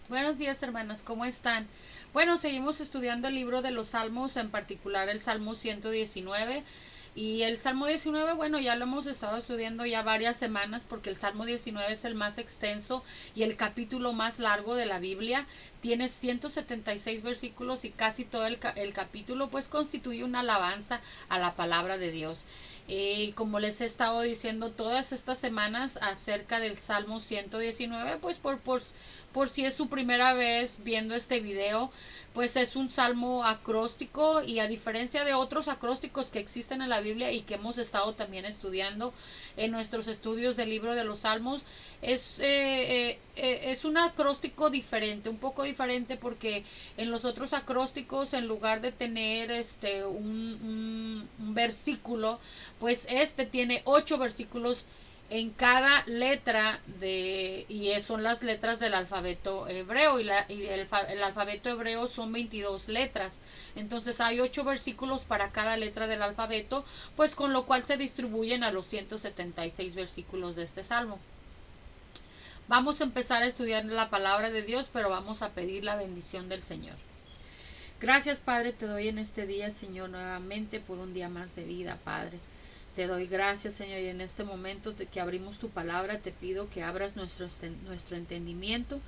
Buenos días, hermanas, ¿cómo están? Bueno, seguimos estudiando el libro de los Salmos, en particular el Salmo 119. Y el Salmo 19, bueno, ya lo hemos estado estudiando ya varias semanas porque el Salmo 19 es el más extenso y el capítulo más largo de la Biblia. Tiene 176 versículos y casi todo el capítulo pues constituye una alabanza a la palabra de Dios. Como les he estado diciendo todas estas semanas acerca del Salmo 119, pues por si es su primera vez viendo este video, pues es un salmo acróstico y a diferencia de otros acrósticos que existen en la Biblia y que hemos estado también estudiando en nuestros estudios del libro de los salmos, es un acróstico diferente, un poco diferente porque en los otros acrósticos en lugar de tener un versículo, pues este tiene 8 versículos en cada letra y son las letras del alfabeto hebreo el alfabeto hebreo son 22 letras, entonces hay 8 versículos para cada letra del alfabeto, pues con lo cual se distribuyen a los 176 versículos de este salmo. Vamos a empezar a estudiar la palabra de Dios, pero vamos a pedir la bendición del Señor. Gracias, Padre, te doy en este día, Señor, nuevamente por un día más de vida, Padre. Te doy gracias, Señor, y en este momento que abrimos tu palabra, te pido que abras nuestro entendimiento,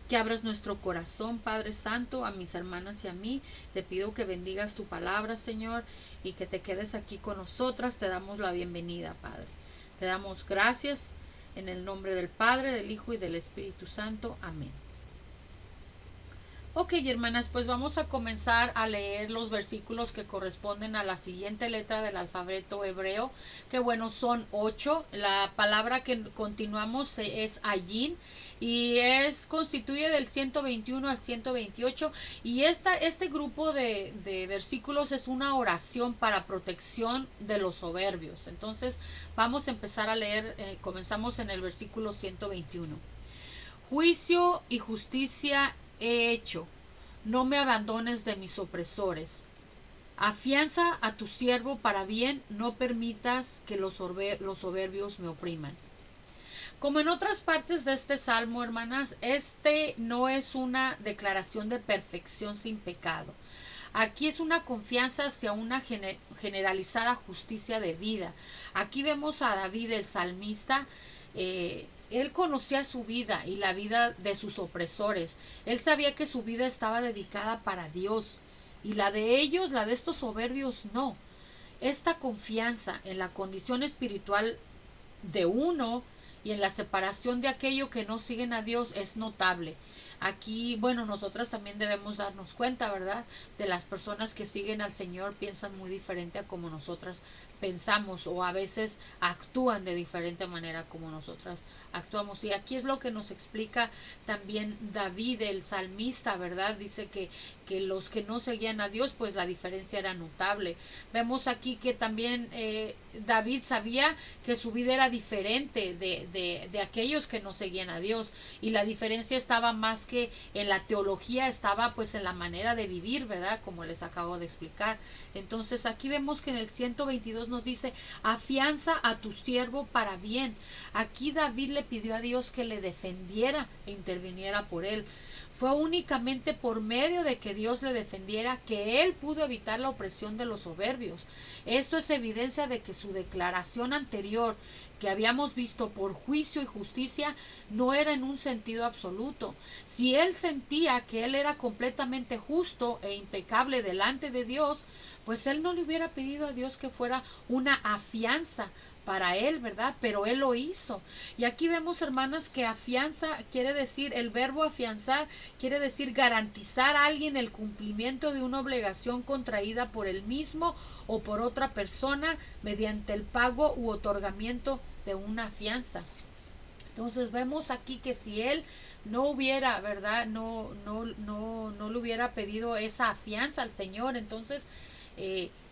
que abras nuestro corazón, Padre Santo, a mis hermanas y a mí. Te pido que bendigas tu palabra, Señor, y que te quedes aquí con nosotras. Te damos la bienvenida, Padre. Te damos gracias en el nombre del Padre, del Hijo y del Espíritu Santo. Amén. Ok, hermanas, pues vamos a comenzar a leer los versículos que corresponden a la siguiente letra del alfabeto hebreo, que bueno, son 8. La palabra que continuamos es ayin y constituye del 121 al 128 y este grupo de versículos es una oración para protección de los soberbios. Entonces vamos a empezar a leer, comenzamos en el versículo 121. Juicio y justicia he hecho, no me abandones de mis opresores. Afianza a tu siervo para bien, no permitas que los soberbios me opriman. Como en otras partes de este salmo, hermanas, este no es una declaración de perfección sin pecado. Aquí es una confianza hacia una generalizada justicia de vida. Aquí vemos a David, el salmista. Él conocía su vida y la vida de sus opresores. Él sabía que su vida estaba dedicada para Dios y la de ellos, la de estos soberbios, no. Esta confianza en la condición espiritual de uno y en la separación de aquello que no siguen a Dios es notable. Aquí, bueno, nosotras también debemos darnos cuenta, ¿verdad? De las personas que siguen al Señor piensan muy diferente a como nosotras pensamos o a veces actúan de diferente manera como nosotras actuamos. Y aquí es lo que nos explica también David, el salmista, ¿verdad? Dice que los que no seguían a Dios, pues la diferencia era notable. Vemos aquí que también David sabía que su vida era diferente de aquellos que no seguían a Dios y la diferencia estaba más que en la teología, estaba pues en la manera de vivir, ¿verdad? Como les acabo de explicar. Entonces aquí vemos que en el 122 nos dice, afianza a tu siervo para bien. Aquí David le pidió a Dios que le defendiera e interviniera por él. Fue únicamente por medio de que Dios le defendiera que él pudo evitar la opresión de los soberbios. Esto es evidencia de que su declaración anterior, que habíamos visto por juicio y justicia, no era en un sentido absoluto. Si él sentía que él era completamente justo e impecable delante de Dios, pues él no le hubiera pedido a Dios que fuera una afianza para él, ¿verdad? Pero él lo hizo. Y aquí vemos, hermanas, que afianza quiere decir, el verbo afianzar quiere decir garantizar a alguien el cumplimiento de una obligación contraída por él mismo o por otra persona mediante el pago u otorgamiento de una fianza. Entonces vemos aquí que si él no hubiera, ¿verdad? No le hubiera pedido esa afianza al Señor, entonces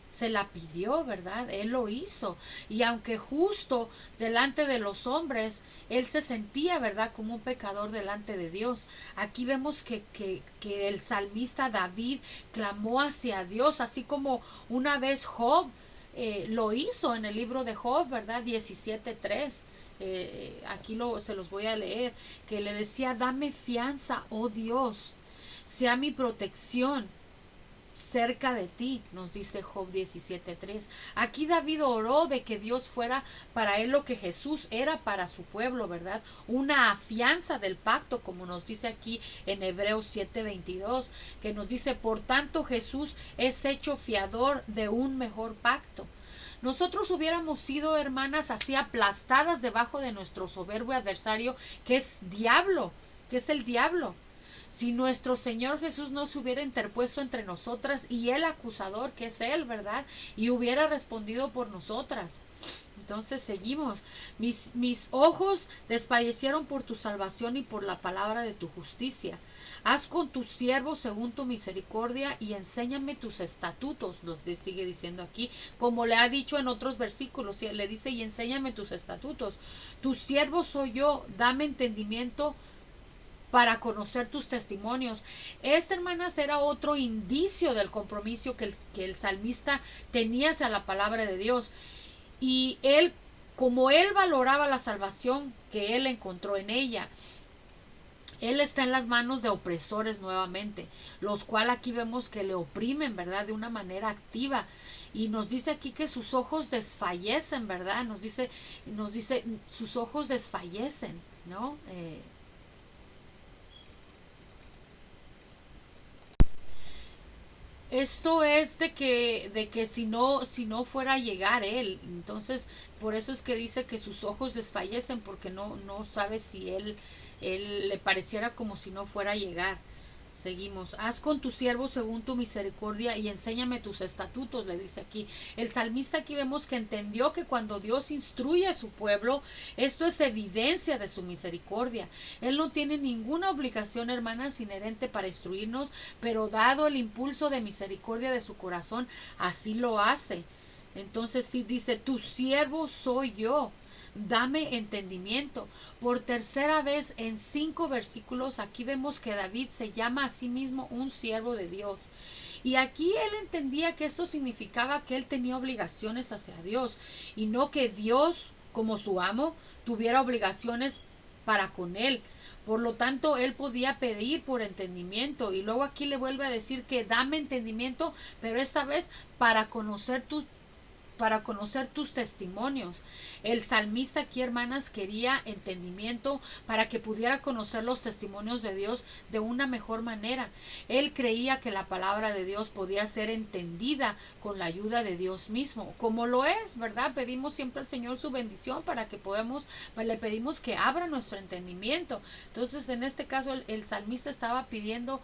se la pidió, ¿verdad? Él lo hizo. Y aunque justo delante de los hombres, él se sentía, ¿verdad?, como un pecador delante de Dios. Aquí vemos que el salmista David clamó hacia Dios, así como una vez Job lo hizo en el libro de Job, ¿verdad? 17:3. aquí se los voy a leer, que le decía, dame fianza, oh Dios, sea mi protección cerca de ti, nos dice Job 17:3. Aquí David oró de que Dios fuera para él lo que Jesús era para su pueblo, ¿verdad? Una afianza del pacto, como nos dice aquí en Hebreos 7:22, que nos dice, por tanto Jesús es hecho fiador de un mejor pacto. Nosotros hubiéramos sido, hermanas, así aplastadas debajo de nuestro soberbio adversario, que es diablo, que es el diablo, si nuestro Señor Jesús no se hubiera interpuesto entre nosotras y el acusador, que es Él, ¿verdad? Y hubiera respondido por nosotras. Entonces seguimos. Mis ojos desfallecieron por tu salvación y por la palabra de tu justicia. Haz con tus siervos según tu misericordia y enséñame tus estatutos, nos sigue diciendo aquí, como le ha dicho en otros versículos, le dice, y enséñame tus estatutos. Tu siervo soy yo, dame entendimiento para conocer tus testimonios. Hermanas, era otro indicio del compromiso que el salmista tenía hacia la palabra de Dios. Y él, como él valoraba la salvación que él encontró en ella, él está en las manos de opresores nuevamente, los cuales aquí vemos que le oprimen, ¿verdad? De una manera activa. Y nos dice aquí que sus ojos desfallecen, ¿verdad? Nos dice sus ojos desfallecen, ¿no? Esto es de que si no fuera a llegar él, entonces por eso es que dice que sus ojos desfallecen, porque no sabe si él le pareciera como si no fuera a llegar. Seguimos. Haz con tu siervo según tu misericordia y enséñame tus estatutos, le dice aquí. El salmista aquí vemos que entendió que cuando Dios instruye a su pueblo, esto es evidencia de su misericordia. Él no tiene ninguna obligación, hermanas, inherente para instruirnos, pero dado el impulso de misericordia de su corazón, así lo hace. Entonces sí dice, tu siervo soy yo, dame entendimiento. Por tercera vez en 5 versículos aquí vemos que David se llama a sí mismo un siervo de Dios. Y aquí él entendía que esto significaba que él tenía obligaciones hacia Dios y no que Dios, como su amo, tuviera obligaciones para con él. Por lo tanto, él podía pedir por entendimiento. Y luego aquí le vuelve a decir que dame entendimiento, pero esta vez para conocer tus testimonios. El salmista aquí, hermanas, quería entendimiento para que pudiera conocer los testimonios de Dios de una mejor manera. Él creía que la palabra de Dios podía ser entendida con la ayuda de Dios mismo, como lo es, ¿verdad? Pedimos siempre al Señor su bendición para que le pedimos que abra nuestro entendimiento. Entonces, en este caso, el salmista estaba pidiendo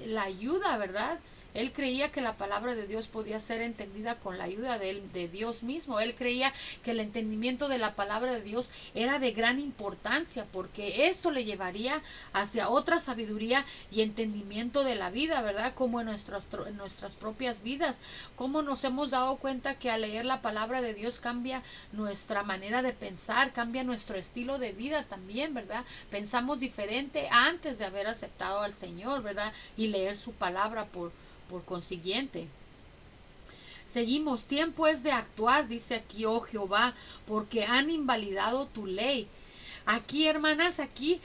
la ayuda, ¿verdad? Él creía que la palabra de Dios podía ser entendida con la ayuda de Dios mismo. Él creía que el entendimiento de la palabra de Dios era de gran importancia, porque esto le llevaría hacia otra sabiduría y entendimiento de la vida, ¿verdad? Como en nuestras propias vidas. Cómo nos hemos dado cuenta que al leer la palabra de Dios cambia nuestra manera de pensar, cambia nuestro estilo de vida también, ¿verdad? Pensamos diferente antes de haber aceptado al Señor, ¿verdad? Y leer su palabra por consiguiente. Seguimos. Tiempo es de actuar, dice aquí, oh Jehová, porque han invalidado tu ley. Aquí, hermanas, aquí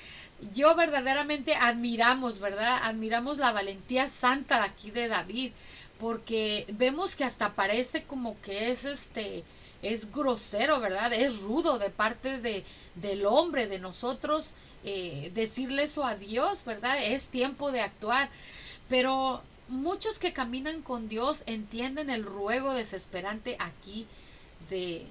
yo verdaderamente admiramos, ¿verdad? Admiramos la valentía santa aquí de David, porque vemos que hasta parece como que es grosero, ¿verdad? Es rudo de parte del hombre, de nosotros, decirle eso a Dios, ¿verdad? Es tiempo de actuar. Pero muchos que caminan con Dios entienden el ruego desesperante aquí de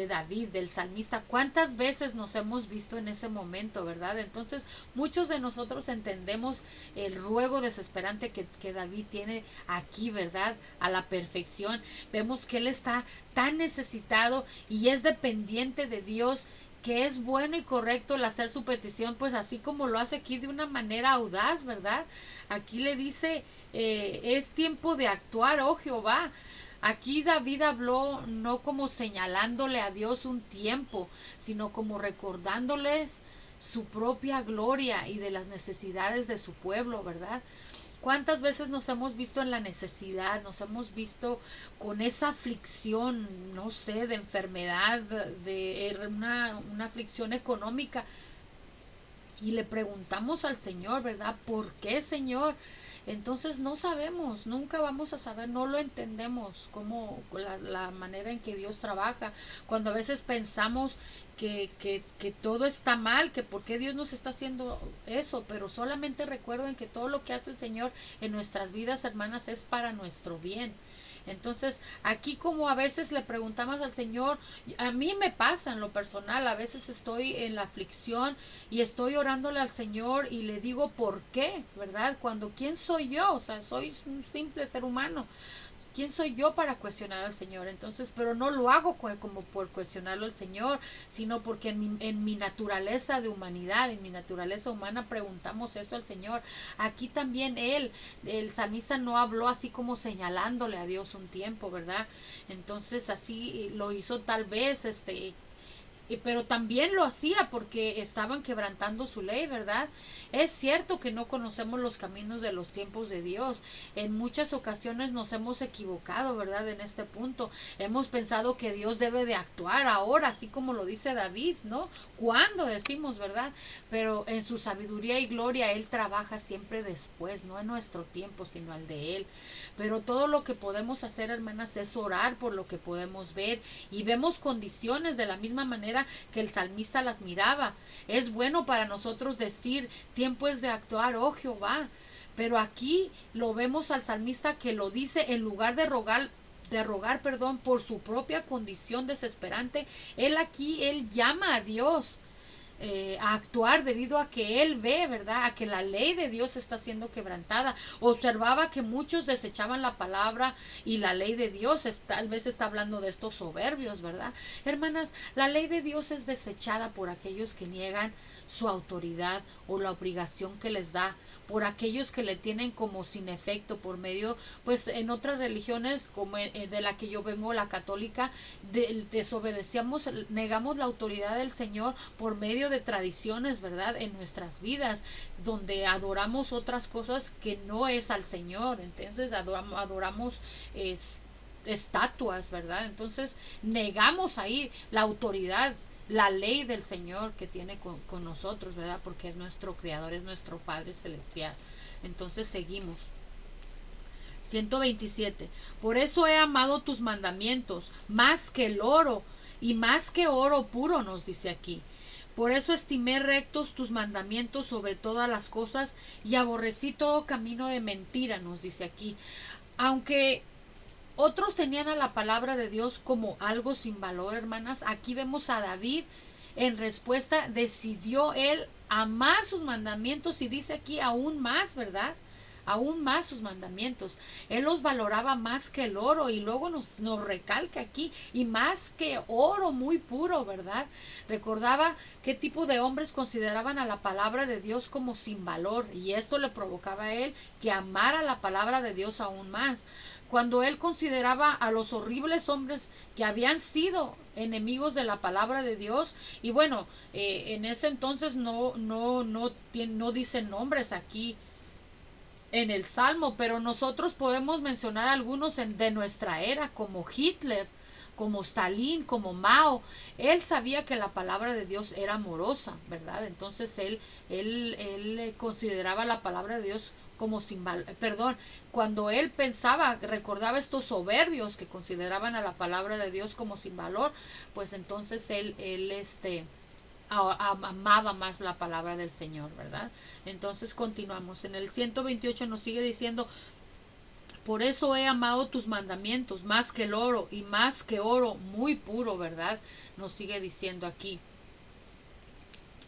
David, del salmista. ¿Cuántas veces nos hemos visto en ese momento, verdad? Entonces, muchos de nosotros entendemos el ruego desesperante que David tiene aquí, ¿verdad? A la perfección. Vemos que él está tan necesitado y es dependiente de Dios, que es bueno y correcto el hacer su petición, pues así como lo hace aquí de una manera audaz, ¿verdad? Aquí le dice, es tiempo de actuar, oh Jehová. Aquí David habló no como señalándole a Dios un tiempo, sino como recordándoles su propia gloria y de las necesidades de su pueblo, ¿verdad? ¿Cuántas veces nos hemos visto en la necesidad? Nos hemos visto con esa aflicción, no sé, de enfermedad, de una aflicción económica. Y le preguntamos al Señor, ¿verdad? ¿Por qué, Señor? Entonces no sabemos, nunca vamos a saber, no lo entendemos, cómo la manera en que Dios trabaja. Cuando a veces pensamos que todo está mal, que por qué Dios nos está haciendo eso, pero solamente recuerden que todo lo que hace el Señor en nuestras vidas, hermanas, es para nuestro bien. Entonces, aquí como a veces le preguntamos al Señor, a mí me pasa en lo personal, a veces estoy en la aflicción y estoy orándole al Señor y le digo, ¿por qué? ¿Verdad? Cuando, ¿quién soy yo? O sea, soy un simple ser humano. ¿Quién soy yo para cuestionar al Señor? Entonces, pero no lo hago como por cuestionarlo al Señor, sino porque en mi naturaleza de humanidad, en mi naturaleza humana, preguntamos eso al Señor. Aquí también el salmista no habló así como señalándole a Dios un tiempo, ¿verdad? Entonces, así lo hizo tal vez, pero también lo hacía porque estaban quebrantando su ley, ¿verdad? Es cierto que no conocemos los caminos de los tiempos de Dios. En muchas ocasiones nos hemos equivocado, ¿verdad? En este punto. Hemos pensado que Dios debe de actuar ahora, así como lo dice David, ¿no? ¿Cuándo decimos, verdad? Pero en su sabiduría y gloria Él trabaja siempre después, no en nuestro tiempo, sino al de Él. Pero todo lo que podemos hacer, hermanas, es orar por lo que podemos ver y vemos condiciones de la misma manera que el salmista las miraba. Es bueno para nosotros decir, tiempo es de actuar, oh Jehová. Pero aquí lo vemos al salmista que lo dice en lugar de rogar, perdón, por su propia condición desesperante. Él llama a Dios a actuar debido a que él ve, ¿verdad? A que la ley de Dios está siendo quebrantada. Observaba que muchos desechaban la palabra y la ley de Dios. Tal vez está hablando de estos soberbios, ¿verdad? Hermanas, la ley de Dios es desechada por aquellos que niegan su autoridad o la obligación que les da, por aquellos que le tienen como sin efecto por medio, pues en otras religiones como de la que yo vengo, la católica, desobedecíamos, negamos la autoridad del Señor por medio de tradiciones, ¿verdad? En nuestras vidas, donde adoramos otras cosas que no es al Señor. Entonces adoramos estatuas, ¿verdad? Entonces negamos ahí la autoridad, la ley del Señor que tiene con nosotros, ¿verdad? Porque es nuestro Creador, es nuestro Padre Celestial. Entonces seguimos. 127. Por eso he amado tus mandamientos, más que el oro, y más que oro puro, nos dice aquí. Por eso estimé rectos tus mandamientos sobre todas las cosas, y aborrecí todo camino de mentira, nos dice aquí. Aunque otros tenían a la palabra de Dios como algo sin valor, hermanas, aquí vemos a David en respuesta, decidió él amar sus mandamientos y dice aquí aún más, ¿verdad? Aún más sus mandamientos. Él los valoraba más que el oro y luego nos recalca aquí, y más que oro muy puro, ¿verdad? Recordaba qué tipo de hombres consideraban a la palabra de Dios como sin valor, y esto le provocaba a él que amara la palabra de Dios aún más. Cuando él consideraba a los horribles hombres que habían sido enemigos de la palabra de Dios, y bueno, en ese entonces no dicen nombres aquí en el Salmo, pero nosotros podemos mencionar algunos de nuestra era, como Hitler, como Stalin, como Mao. Él sabía que la palabra de Dios era amorosa, ¿verdad? Entonces él consideraba la palabra de Dios como sin valor, perdón, cuando él pensaba, recordaba estos soberbios que consideraban a la palabra de Dios como sin valor, pues entonces él amaba más la palabra del Señor, ¿verdad? Entonces continuamos. En el 128 nos sigue diciendo, por eso he amado tus mandamientos más que el oro, y más que oro muy puro, ¿verdad? Nos sigue diciendo aquí.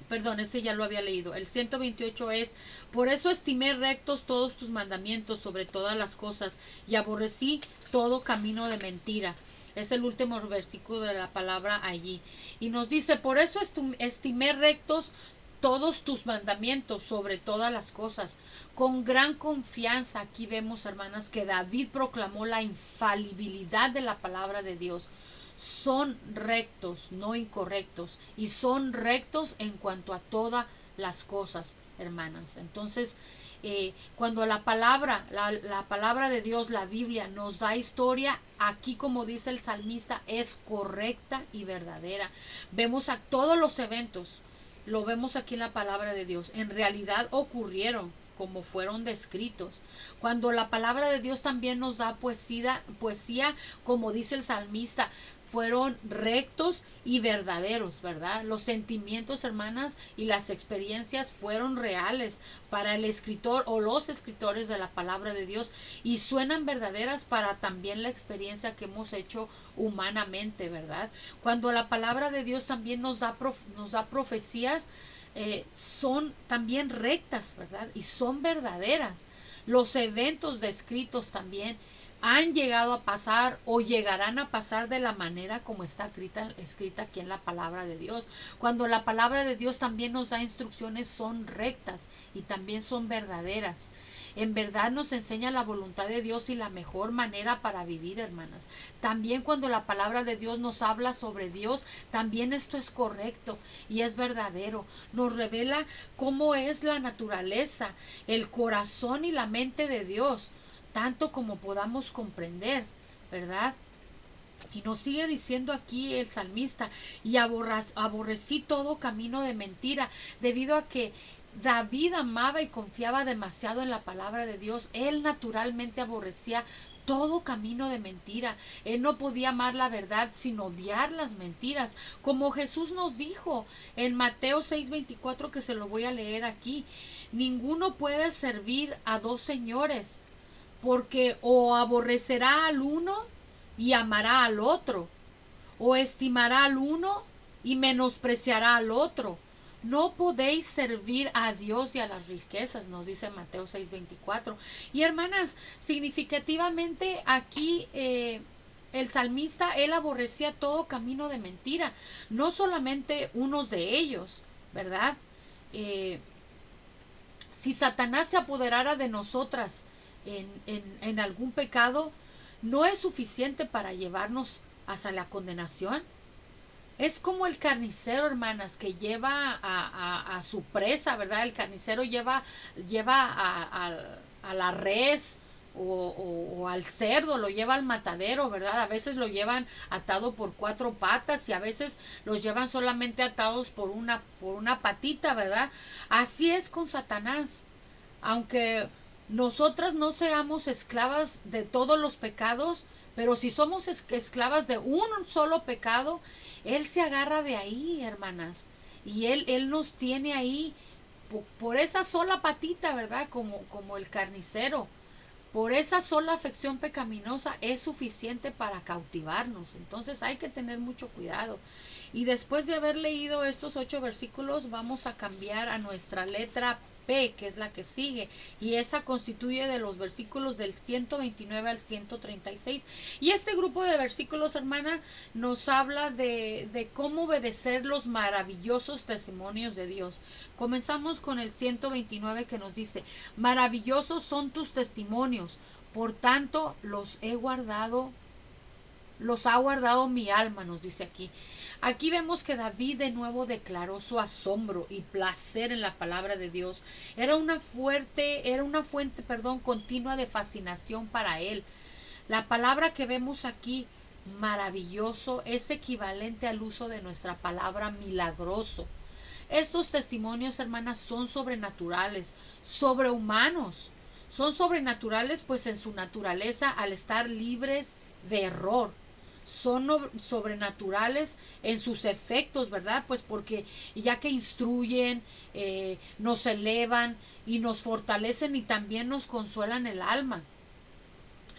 Perdón, ese ya lo había leído. El 128 es, por eso estimé rectos todos tus mandamientos sobre todas las cosas, y aborrecí todo camino de mentira. Es el último versículo de la palabra allí. Y nos dice, por eso estimé rectos todos tus mandamientos sobre todas las cosas. Con gran confianza aquí vemos, hermanas, que David proclamó la infalibilidad de la palabra de Dios. Son rectos, no incorrectos, y son rectos en cuanto a todas las cosas, hermanas. Entonces, cuando la palabra de Dios, la Biblia, nos da historia, aquí como dice el salmista, es correcta y verdadera. Vemos a todos los eventos, lo vemos aquí en la palabra de Dios, en realidad ocurrieron como fueron descritos. Cuando la palabra de Dios también nos da poesía, como dice el salmista, fueron rectos y verdaderos, ¿verdad? Los sentimientos, hermanas, y las experiencias fueron reales para el escritor o los escritores de la palabra de Dios y suenan verdaderas para también la experiencia que hemos hecho humanamente, ¿verdad? Cuando la palabra de Dios también nos da profecías, son también rectas, ¿verdad? Y son verdaderas. Los eventos descritos también han llegado a pasar o llegarán a pasar de la manera como está escrita aquí en la palabra de Dios. Cuando la palabra de Dios también nos da instrucciones, son rectas y también son verdaderas. En verdad nos enseña la voluntad de Dios y la mejor manera para vivir, hermanas. También cuando la palabra de Dios nos habla sobre Dios, también esto es correcto y es verdadero. Nos revela cómo es la naturaleza, el corazón y la mente de Dios, tanto como podamos comprender, ¿verdad? Y nos sigue diciendo aquí el salmista, y aborrecí todo camino de mentira, debido a que David amaba y confiaba demasiado en la palabra de Dios. Él naturalmente aborrecía todo camino de mentira. Él no podía amar la verdad sin odiar las mentiras. Como Jesús nos dijo en Mateo 6:24, que se lo voy a leer aquí. Ninguno puede servir a dos señores, porque o aborrecerá al uno y amará al otro, o estimará al uno y menospreciará al otro. No podéis servir a Dios y a las riquezas, nos dice Mateo 6:24. Y hermanas, significativamente aquí el salmista, él aborrecía todo camino de mentira, no solamente unos de ellos, ¿verdad? Si Satanás se apoderara de nosotras en algún pecado, no es suficiente para llevarnos hacia la condenación. Es como el carnicero, hermanas, que lleva a su presa, ¿verdad? El carnicero lleva a la res o al cerdo, lo lleva al matadero, ¿verdad? A veces lo llevan atado por 4 patas y a veces los llevan solamente atados por una patita, ¿verdad? Así es con Satanás. Aunque nosotras no seamos esclavas de todos los pecados, pero si somos esclavas de un solo pecado, él se agarra de ahí, hermanas, y él nos tiene ahí por esa sola patita, ¿verdad? Como el carnicero. Por esa sola afección pecaminosa es suficiente para cautivarnos. Entonces hay que tener mucho cuidado. Y después de haber leído estos 8 versículos, vamos a cambiar a nuestra letra P, que es la que sigue, y esa constituye de los versículos del 129 al 136. Y este grupo de versículos, hermana, nos habla de cómo obedecer los maravillosos testimonios de Dios. Comenzamos con el 129, que nos dice: maravillosos son tus testimonios, por tanto los ha guardado mi alma, nos dice aquí. Aquí vemos que David de nuevo declaró su asombro y placer en la palabra de Dios. Era una fuente, continua de fascinación para él. La palabra que vemos aquí, maravilloso, es equivalente al uso de nuestra palabra milagroso. Estos testimonios, hermanas, son sobrenaturales, sobrehumanos. Son sobrenaturales, pues en su naturaleza, al estar libres de error. Son sobrenaturales en sus efectos, ¿verdad? Pues porque ya que instruyen, nos elevan y nos fortalecen y también nos consuelan el alma.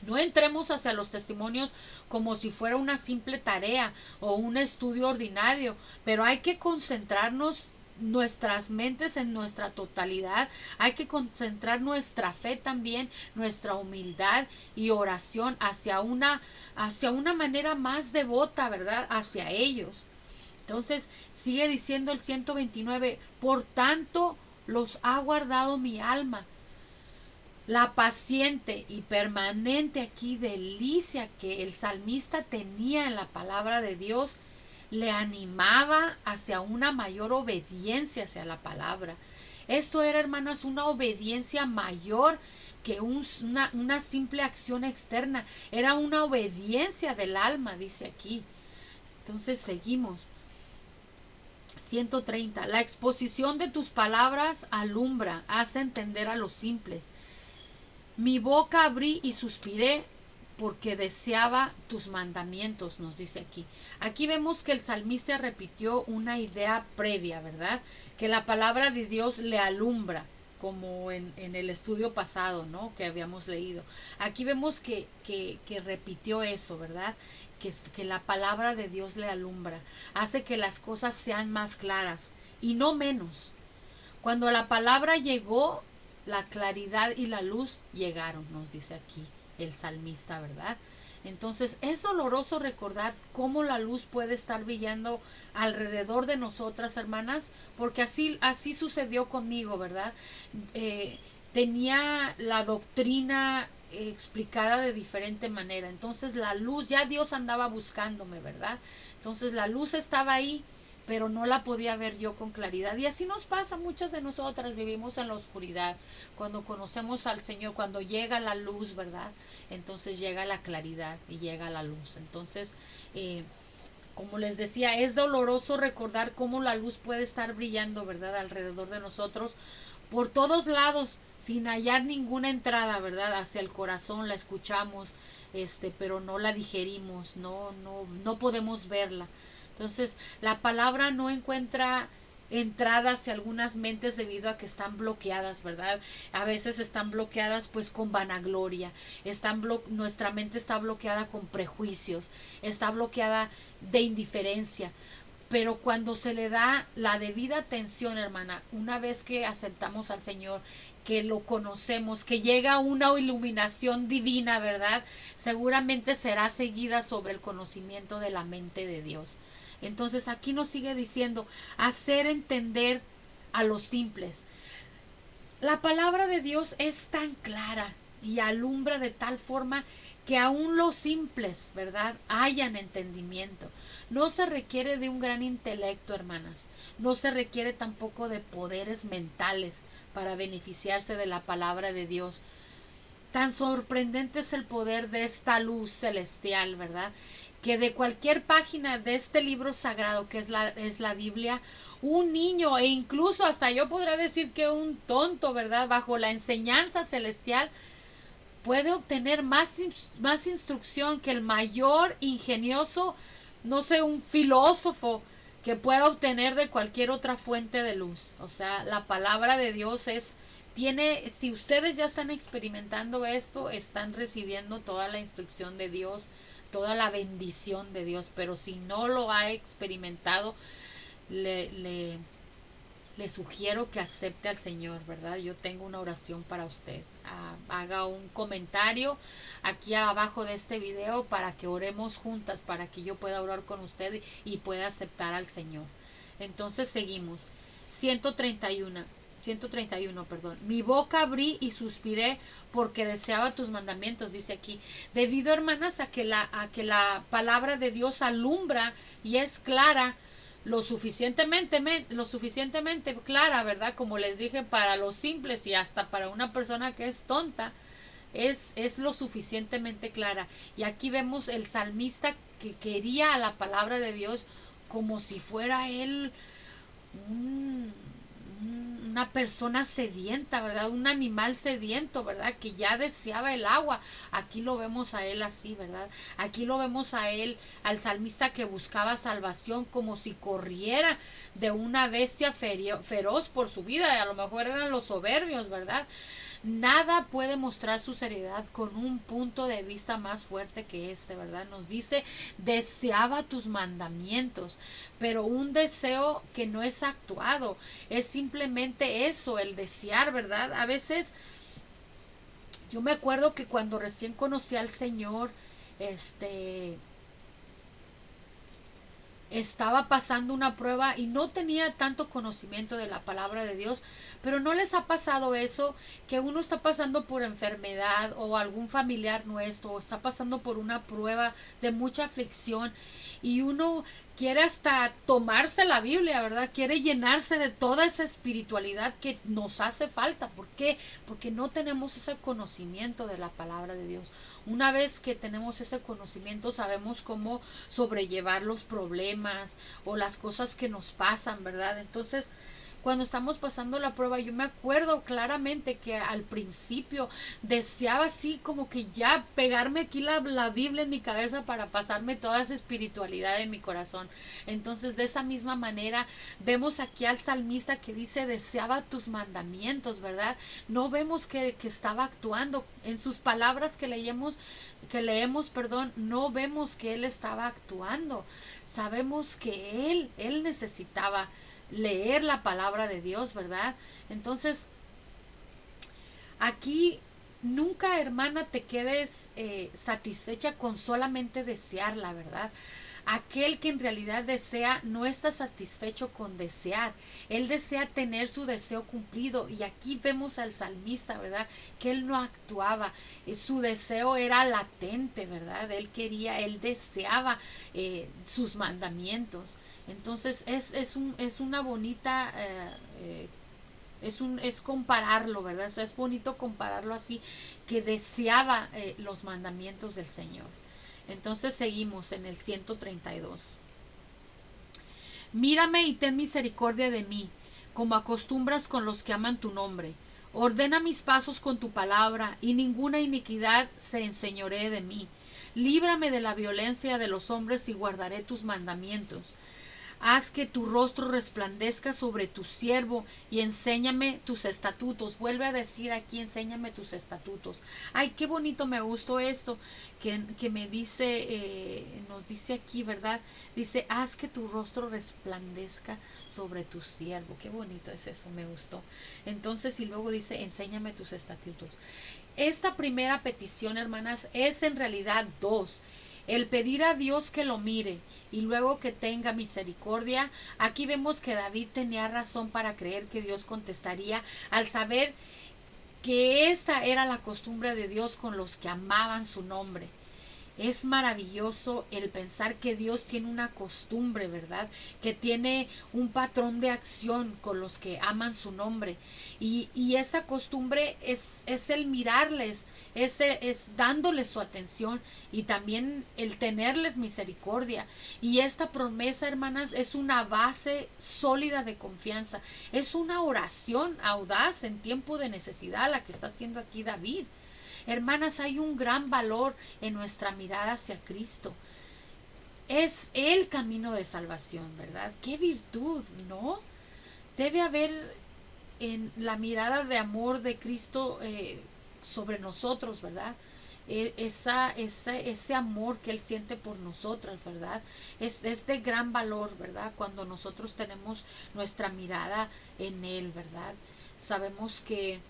No entremos hacia los testimonios como si fuera una simple tarea o un estudio ordinario, pero hay que concentrarnos nuestras mentes en nuestra totalidad. Hay que concentrar nuestra fe también, nuestra humildad y oración hacia una manera más devota, ¿verdad? Hacia ellos. Entonces sigue diciendo el 129, por tanto los ha guardado mi alma. La paciente y permanente aquí delicia que el salmista tenía en la palabra de Dios le animaba hacia una mayor obediencia hacia la palabra. Esto era, hermanas, una obediencia mayor que una simple acción externa. Era una obediencia del alma, dice aquí. Entonces seguimos. 130. La exposición de tus palabras alumbra, hace entender a los simples. Mi boca abrí y suspiré porque deseaba tus mandamientos, nos dice aquí. Aquí vemos que el salmista repitió una idea previa, ¿verdad? Que la palabra de Dios le alumbra, como en el estudio pasado, ¿no? Que habíamos leído. Aquí vemos que repitió eso, ¿verdad? Que la palabra de Dios le alumbra, hace que las cosas sean más claras y no menos. Cuando la palabra llegó, la claridad y la luz llegaron, nos dice aquí el salmista, ¿verdad? Entonces es doloroso recordar cómo la luz puede estar brillando alrededor de nosotras, hermanas, porque así sucedió conmigo, ¿verdad? Tenía la doctrina explicada de diferente manera, entonces la luz, ya Dios andaba buscándome, ¿verdad? Entonces la luz estaba ahí, pero no la podía ver yo con claridad. Y así nos pasa, muchas de nosotras vivimos en la oscuridad. Cuando conocemos al Señor, cuando llega la luz, ¿verdad? Entonces llega la claridad y llega la luz. Entonces, como les decía, es doloroso recordar cómo la luz puede estar brillando, ¿verdad? Alrededor de nosotros, por todos lados, sin hallar ninguna entrada, ¿verdad? Hacia el corazón la escuchamos, pero no la digerimos, no podemos verla. Entonces, la palabra no encuentra entrada hacia algunas mentes debido a que están bloqueadas, ¿verdad? A veces están bloqueadas pues con vanagloria, nuestra mente está bloqueada con prejuicios, está bloqueada de indiferencia. Pero cuando se le da la debida atención, hermana, una vez que aceptamos al Señor, que lo conocemos, que llega una iluminación divina, ¿verdad? Seguramente será seguida sobre el conocimiento de la mente de Dios. Entonces aquí nos sigue diciendo, hacer entender a los simples. La palabra de Dios es tan clara y alumbra de tal forma que aún los simples, ¿verdad?, hayan entendimiento. No se requiere de un gran intelecto, hermanas. No se requiere tampoco de poderes mentales para beneficiarse de la palabra de Dios. Tan sorprendente es el poder de esta luz celestial, ¿verdad?, que de cualquier página de este libro sagrado que es la Biblia, un niño, e incluso hasta yo podría decir que un tonto, ¿verdad?, bajo la enseñanza celestial, puede obtener más instrucción que el mayor ingenioso, no sé, un filósofo que pueda obtener de cualquier otra fuente de luz. O sea, la palabra de Dios si ustedes ya están experimentando esto, están recibiendo toda la instrucción de Dios, toda la bendición de Dios. Pero si no lo ha experimentado, le sugiero que acepte al Señor, ¿verdad? Yo tengo una oración para usted. Haga un comentario aquí abajo de este video para que oremos juntas, para que yo pueda orar con usted y pueda aceptar al Señor. Entonces seguimos. 131, perdón. Mi boca abrí y suspiré porque deseaba tus mandamientos, dice aquí. Debido, hermanas, a que la palabra de Dios alumbra y es clara, lo suficientemente clara, ¿verdad? Como les dije, para los simples y hasta para una persona que es tonta, es lo suficientemente clara. Y aquí vemos el salmista que quería a la palabra de Dios como si fuera él una persona sedienta, ¿verdad? Un animal sediento, ¿verdad? Que ya deseaba el agua. Aquí lo vemos a él así, ¿verdad? Aquí lo vemos a él, al salmista que buscaba salvación como si corriera de una bestia feroz por su vida. Y a lo mejor eran los soberbios, ¿verdad? Nada puede mostrar su seriedad con un punto de vista más fuerte que este, ¿verdad? Nos dice, deseaba tus mandamientos, pero un deseo que no es actuado, es simplemente eso, el desear, ¿verdad? A veces, yo me acuerdo que cuando recién conocí al Señor, estaba pasando una prueba y no tenía tanto conocimiento de la palabra de Dios, pero ¿no les ha pasado eso? Que uno está pasando por enfermedad o algún familiar nuestro, o está pasando por una prueba de mucha aflicción y uno quiere hasta tomarse la Biblia, ¿verdad? Quiere llenarse de toda esa espiritualidad que nos hace falta. ¿Por qué? Porque no tenemos ese conocimiento de la palabra de Dios. Una vez que tenemos ese conocimiento, sabemos cómo sobrellevar los problemas o las cosas que nos pasan, ¿verdad? Entonces, cuando estamos pasando la prueba, yo me acuerdo claramente que al principio deseaba así como que ya pegarme aquí la Biblia en mi cabeza para pasarme toda esa espiritualidad en mi corazón. Entonces, de esa misma manera, vemos aquí al salmista que dice, deseaba tus mandamientos, ¿verdad? No vemos que estaba actuando. En sus palabras que leemos, perdón, no vemos que él estaba actuando. Sabemos que él necesitaba leer la palabra de Dios, ¿verdad? Entonces, aquí nunca, hermana, te quedes satisfecha con solamente desearla, ¿verdad? Aquel que en realidad desea no está satisfecho con desear. Él desea tener su deseo cumplido. Y aquí vemos al salmista, ¿verdad? Que él no actuaba. Su deseo era latente, ¿verdad? Él deseaba sus mandamientos. Entonces es una bonita... es compararlo, ¿verdad? O sea, es bonito compararlo así, que deseaba los mandamientos del Señor. Entonces seguimos en el 132. Mírame y ten misericordia de mí, como acostumbras con los que aman tu nombre. Ordena mis pasos con tu palabra, y ninguna iniquidad se enseñoree de mí. Líbrame de la violencia de los hombres y guardaré tus mandamientos. Haz que tu rostro resplandezca sobre tu siervo y enséñame tus estatutos. Vuelve a decir aquí, enséñame tus estatutos. Ay, qué bonito, me gustó esto que me dice, nos dice aquí, ¿verdad? Dice, haz que tu rostro resplandezca sobre tu siervo. Qué bonito es eso, me gustó. Entonces, y luego dice, enséñame tus estatutos. Esta primera petición, hermanas, es en realidad dos. El pedir a Dios que lo mire y luego que tenga misericordia. Aquí vemos que David tenía razón para creer que Dios contestaría al saber que esta era la costumbre de Dios con los que amaban su nombre. Es maravilloso el pensar que Dios tiene una costumbre, ¿verdad? Que tiene un patrón de acción con los que aman su nombre. Y esa costumbre es el mirarles, es dándoles su atención y también el tenerles misericordia. Y esta promesa, hermanas, es una base sólida de confianza. Es una oración audaz en tiempo de necesidad la que está haciendo aquí David. Hermanas, hay un gran valor en nuestra mirada hacia Cristo. Es el camino de salvación, ¿verdad? ¡Qué virtud!, ¿no? Debe haber en la mirada de amor de Cristo sobre nosotros, ¿verdad? Ese amor que Él siente por nosotras, ¿verdad? Es de gran valor, ¿verdad? Cuando nosotros tenemos nuestra mirada en Él, ¿verdad? Sabemos que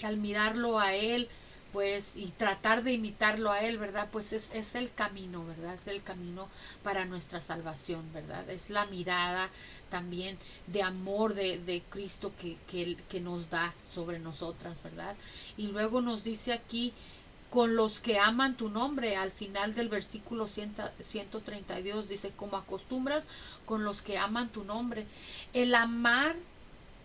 al mirarlo a Él, pues, y tratar de imitarlo a Él, ¿verdad? Pues es el camino, ¿verdad? Es el camino para nuestra salvación, ¿verdad? Es la mirada también de amor de Cristo que nos da sobre nosotras, ¿verdad? Y luego nos dice aquí, con los que aman tu nombre, al final del versículo 132, dice, como acostumbras con los que aman tu nombre. El amar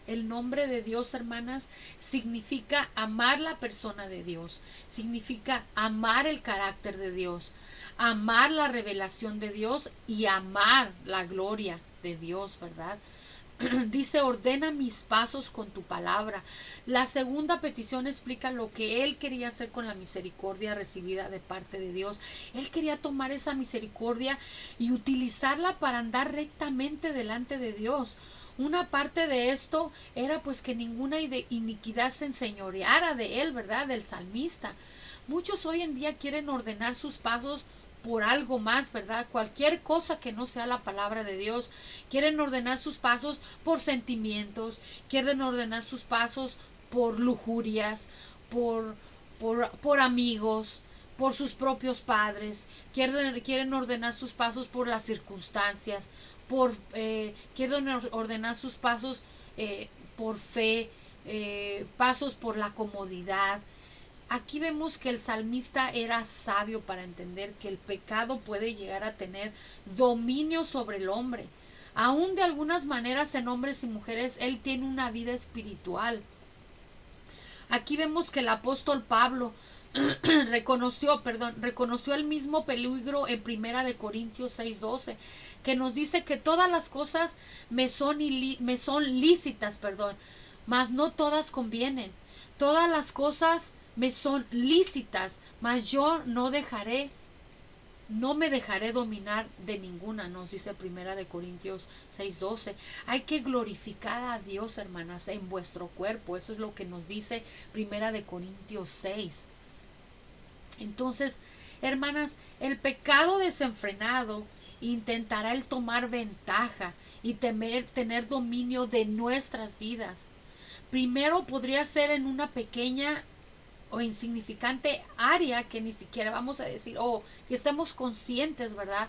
el nombre de Dios, hermanas, significa amar la persona de Dios, significa amar el carácter de Dios, amar la revelación de Dios y amar la gloria de Dios, ¿verdad? Dice, ordena mis pasos con tu palabra. La segunda petición explica lo que él quería hacer con la misericordia recibida de parte de Dios. Él quería tomar esa misericordia y utilizarla para andar rectamente delante de Dios. Una parte de esto era pues que ninguna iniquidad se enseñoreara de él, ¿verdad? Del salmista. Muchos hoy en día quieren ordenar sus pasos por algo más, ¿verdad? Cualquier cosa que no sea la palabra de Dios. Quieren ordenar sus pasos por sentimientos, quieren ordenar sus pasos por lujurias, por amigos, por sus propios padres. Quieren ordenar sus pasos por las circunstancias, quieren ordenar sus pasos por fe, pasos por la comodidad. aquí vemos que el salmista era sabio para entender que el pecado puede llegar a tener dominio sobre el hombre. Aún de algunas maneras en hombres y mujeres, él tiene una vida espiritual. Aquí vemos que el apóstol Pablo reconoció el mismo peligro en Primera de Corintios 6:12, que nos dice que todas las cosas me son lícitas, mas no todas convienen. Todas las cosas me son lícitas, mas yo no me dejaré dominar de ninguna, nos dice Primera de Corintios 6:12. Hay que glorificar a Dios, hermanas, en vuestro cuerpo. Eso es lo que nos dice Primera de Corintios 6. Entonces, hermanas, el pecado desenfrenado intentará el tomar ventaja y tener dominio de nuestras vidas. Primero podría ser en una pequeña o insignificante área que ni siquiera vamos a decir, que estemos conscientes, ¿verdad?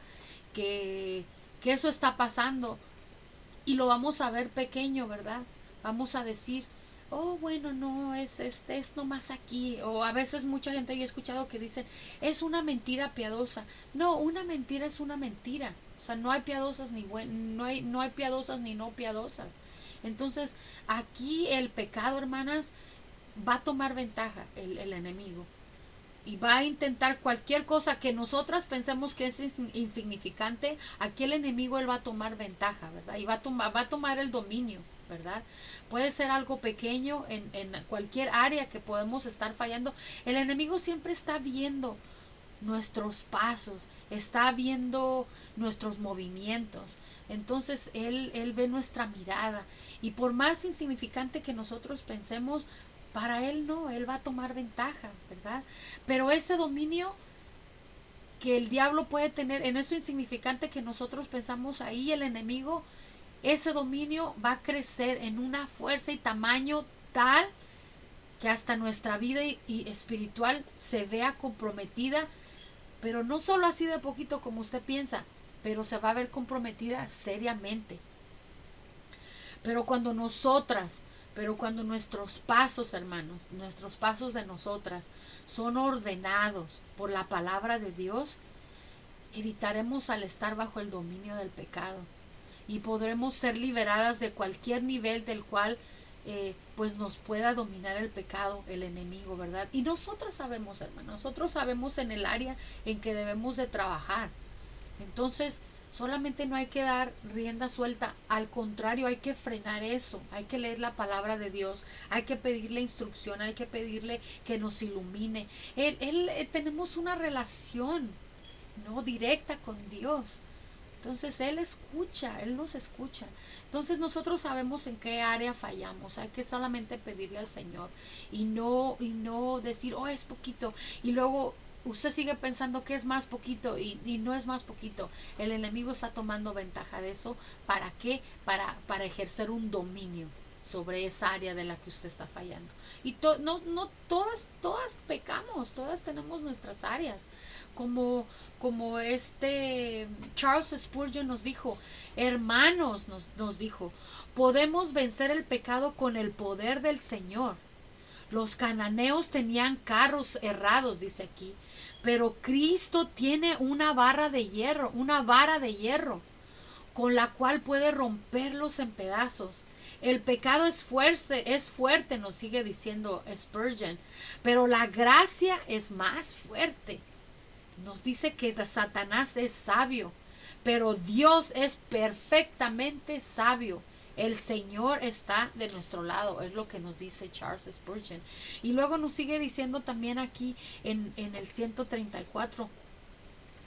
Que eso está pasando y lo vamos a ver pequeño, ¿verdad? Vamos a decir, bueno, no, es nomás aquí. O a veces mucha gente, yo he escuchado que dicen, es una mentira piadosa. No, una mentira es una mentira. O sea, no hay piadosas no hay piadosas ni no piadosas. Entonces, aquí el pecado, hermanas, va a tomar ventaja el enemigo. Y va a intentar cualquier cosa que nosotras pensemos que es insignificante. Aquí el enemigo, él va a tomar ventaja, ¿verdad? Y va a tomar el dominio, ¿verdad? Puede ser algo pequeño en cualquier área que podemos estar fallando. El enemigo siempre está viendo nuestros pasos, está viendo nuestros movimientos. Entonces él ve nuestra mirada. Y por más insignificante que nosotros pensemos, para él no, él va a tomar ventaja, ¿verdad? Pero ese dominio que el diablo puede tener en eso insignificante que nosotros pensamos, ahí el enemigo, ese dominio va a crecer en una fuerza y tamaño tal que hasta nuestra vida y espiritual se vea comprometida, pero no solo así de poquito como usted piensa, pero se va a ver comprometida seriamente. Pero cuando nuestros pasos, hermanos, nuestros pasos de nosotras son ordenados por la palabra de Dios, evitaremos al estar bajo el dominio del pecado y podremos ser liberadas de cualquier nivel del cual pues nos pueda dominar el pecado, el enemigo, ¿verdad? Y nosotros sabemos, hermanos, nosotros sabemos en el área en que debemos de trabajar. Entonces, solamente no hay que dar rienda suelta, al contrario, hay que frenar eso, hay que leer la palabra de Dios, hay que pedirle instrucción, hay que pedirle que nos ilumine. Tenemos una relación, ¿no?, directa con Dios. Entonces Él nos escucha. Entonces nosotros sabemos en qué área fallamos. Hay que solamente pedirle al Señor y no decir, es poquito. Y luego usted sigue pensando que es más poquito y no es más poquito. El enemigo está tomando ventaja de eso. ¿Para qué? Para ejercer un dominio sobre esa área de la que usted está fallando. Y no todas pecamos, todas tenemos nuestras áreas. Como Charles Spurgeon nos dijo, hermanos, nos dijo, podemos vencer el pecado con el poder del Señor. Los cananeos tenían carros errados, dice aquí, pero Cristo tiene una vara de hierro, con la cual puede romperlos en pedazos. El pecado es fuerte, nos sigue diciendo Spurgeon, pero la gracia es más fuerte. Nos dice que Satanás es sabio, pero Dios es perfectamente sabio. El Señor está de nuestro lado, es lo que nos dice Charles Spurgeon. Y luego nos sigue diciendo también aquí en el 134,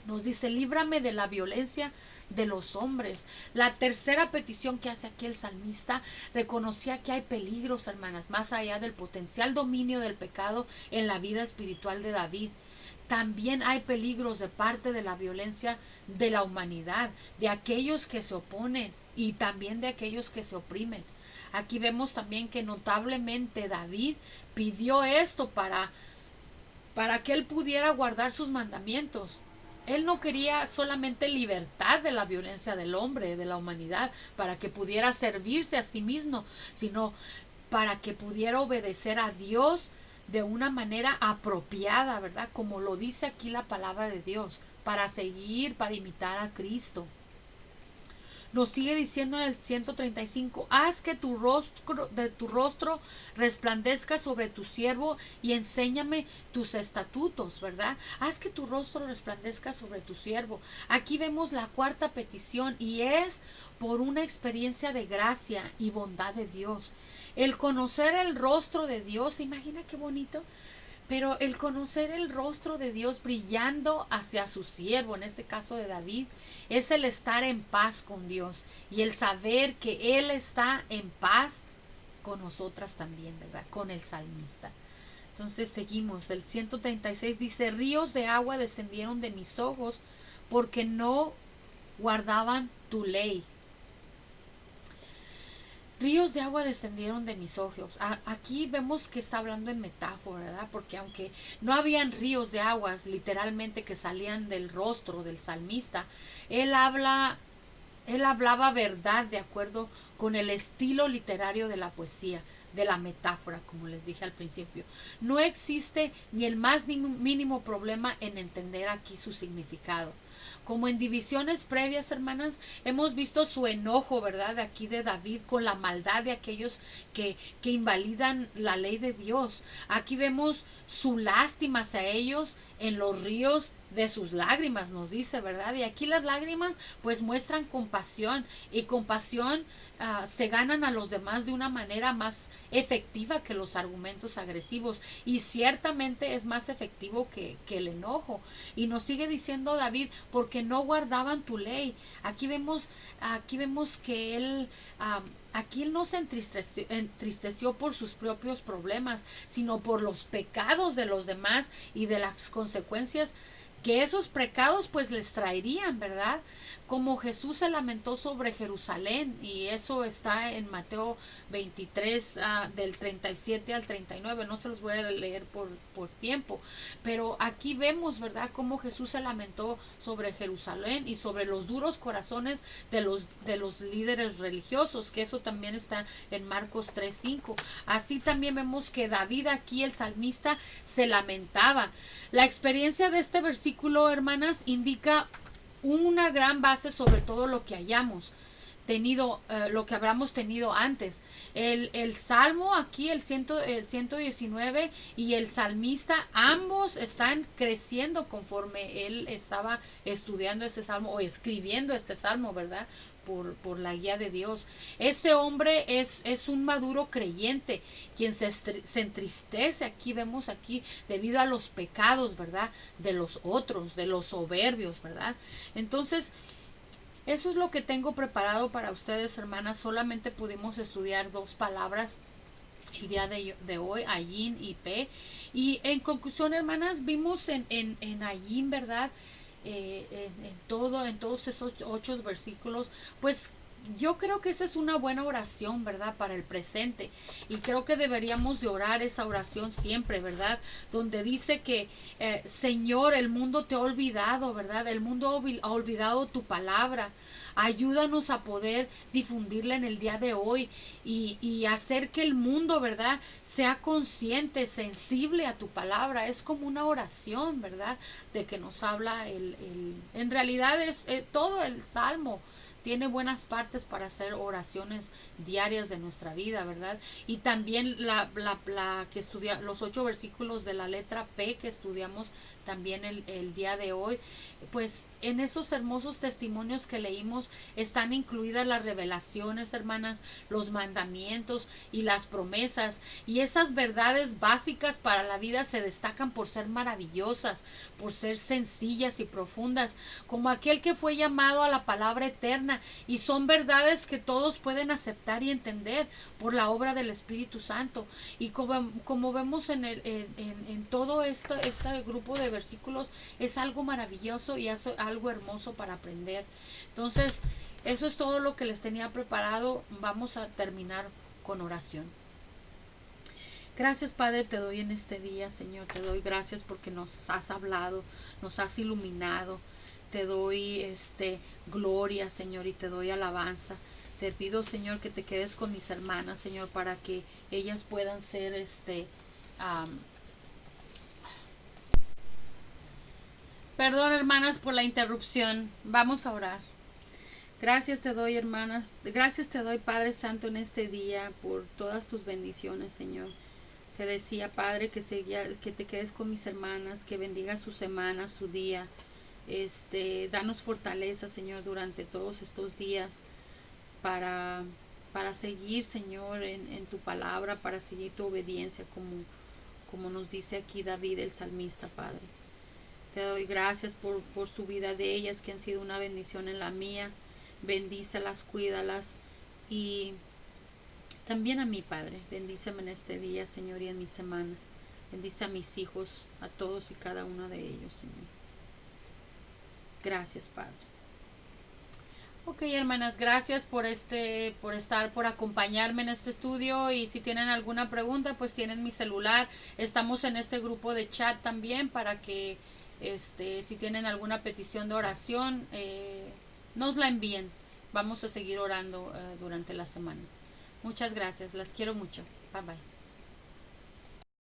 nos dice, líbrame de la violencia de los hombres. La tercera petición que hace aquí el salmista, reconocía que hay peligros, hermanas, más allá del potencial dominio del pecado en la vida espiritual de David. También hay peligros de parte de la violencia de la humanidad, de aquellos que se oponen y también de aquellos que se oprimen. Aquí vemos también que notablemente David pidió esto para que él pudiera guardar sus mandamientos. Él no quería solamente libertad de la violencia del hombre, de la humanidad, para que pudiera servirse a sí mismo, sino para que pudiera obedecer a Dios de una manera apropiada, ¿verdad? Como lo dice aquí la palabra de Dios, para seguir, para imitar a Cristo. Nos sigue diciendo en el 135, haz que de tu rostro resplandezca sobre tu siervo y enséñame tus estatutos, ¿verdad? Haz que tu rostro resplandezca sobre tu siervo. Aquí vemos la cuarta petición y es por una experiencia de gracia y bondad de Dios. El conocer el rostro de Dios, imagina qué bonito. Pero el conocer el rostro de Dios brillando hacia su siervo, en este caso de David, es el estar en paz con Dios y el saber que Él está en paz con nosotras también, ¿verdad? Con el salmista. Entonces seguimos. El 136 dice, ríos de agua descendieron de mis ojos porque no guardaban tu ley. Ríos de agua descendieron de mis ojos. Aquí vemos que está hablando en metáfora, ¿verdad? Porque aunque no habían ríos de aguas literalmente que salían del rostro del salmista, él hablaba verdad de acuerdo con el estilo literario de la poesía, de la metáfora, como les dije al principio. No existe ni el más mínimo problema en entender aquí su significado. Como en divisiones previas, hermanas, hemos visto su enojo, ¿verdad? De aquí de David con la maldad de aquellos que invalidan la ley de Dios. Aquí vemos su lástima hacia ellos en los ríos de sus lágrimas, nos dice, ¿verdad? Y aquí las lágrimas pues muestran compasión y compasión se ganan a los demás de una manera más efectiva que los argumentos agresivos y ciertamente es más efectivo que el enojo. Y nos sigue diciendo David, porque no guardaban tu ley. Aquí vemos que él aquí él no se entristeció por sus propios problemas, sino por los pecados de los demás y de las consecuencias que esos pecados pues les traerían, ¿verdad? Como Jesús se lamentó sobre Jerusalén, y eso está en Mateo 23 del 37 al 39, no se los voy a leer por tiempo, pero aquí vemos, ¿verdad?, cómo Jesús se lamentó sobre Jerusalén y sobre los duros corazones de los líderes religiosos, que eso también está en Marcos 3:5. Así también vemos que David aquí, el salmista, se lamentaba. La experiencia de este versículo, hermanas, indica una gran base sobre todo lo que hayamos tenido, lo que habramos tenido antes. El salmo aquí, el 119 y el salmista, ambos están creciendo conforme él estaba estudiando este salmo o escribiendo este salmo, ¿verdad? Por la guía de Dios. Ese hombre es un maduro creyente, quien se entristece, aquí vemos aquí, debido a los pecados, ¿verdad?, de los otros, de los soberbios, ¿verdad? Entonces, eso es lo que tengo preparado para ustedes, hermanas. Solamente pudimos estudiar 2 palabras el día de hoy, Ayin y Pe. Y en conclusión, hermanas, vimos en Ayin, ¿verdad?, en todos esos 8 versículos, pues yo creo que esa es una buena oración, ¿verdad?, para el presente, y creo que deberíamos de orar esa oración siempre, ¿verdad?, donde dice que Señor, el mundo te ha olvidado, ¿verdad?, el mundo ha olvidado tu palabra. Ayúdanos a poder difundirla en el día de hoy y hacer que el mundo, ¿verdad?, sea consciente, sensible a tu palabra. Es como una oración, ¿verdad?, de que nos habla en realidad es todo el Salmo. Tiene buenas partes para hacer oraciones diarias de nuestra vida, ¿verdad? Y también la que estudia los 8 versículos de la letra P que estudiamos también el día de hoy, pues en esos hermosos testimonios que leímos están incluidas las revelaciones, hermanas, los mandamientos y las promesas, y esas verdades básicas para la vida se destacan por ser maravillosas, por ser sencillas y profundas, como aquel que fue llamado a la palabra eterna, y son verdades que todos pueden aceptar y entender por la obra del Espíritu Santo. Y como vemos en todo este grupo de versículos, es algo maravilloso y es algo hermoso para aprender. Entonces, eso es todo lo que les tenía preparado. Vamos a terminar con oración. Gracias, Padre, te doy en este día, Señor. Te doy gracias porque nos has hablado, nos has iluminado. Te doy gloria, Señor, y te doy alabanza. Te pido, Señor, que te quedes con mis hermanas, Señor, para que ellas puedan ser Perdón, hermanas, por la interrupción. Vamos a orar. Gracias te doy, hermanas. Gracias te doy, Padre Santo, en este día por todas tus bendiciones, Señor. Te decía, Padre, que te quedes con mis hermanas, que bendiga su semana, su día. Danos fortaleza, Señor, durante todos estos días para, para seguir, Señor, en tu palabra, para seguir tu obediencia, como nos dice aquí David, el salmista, Padre. Te doy gracias por su vida de ellas, que han sido una bendición en la mía. Bendícelas, cuídalas y también a mi Padre. Bendíceme en este día, Señor, y en mi semana. Bendice a mis hijos, a todos y cada uno de ellos, Señor. Gracias, Padre. Ok, hermanas, gracias por acompañarme en este estudio, y si tienen alguna pregunta, pues tienen mi celular. Estamos en este grupo de chat también para que si tienen alguna petición de oración, nos la envíen. Vamos a seguir orando durante la semana. Muchas gracias, las quiero mucho. Bye bye.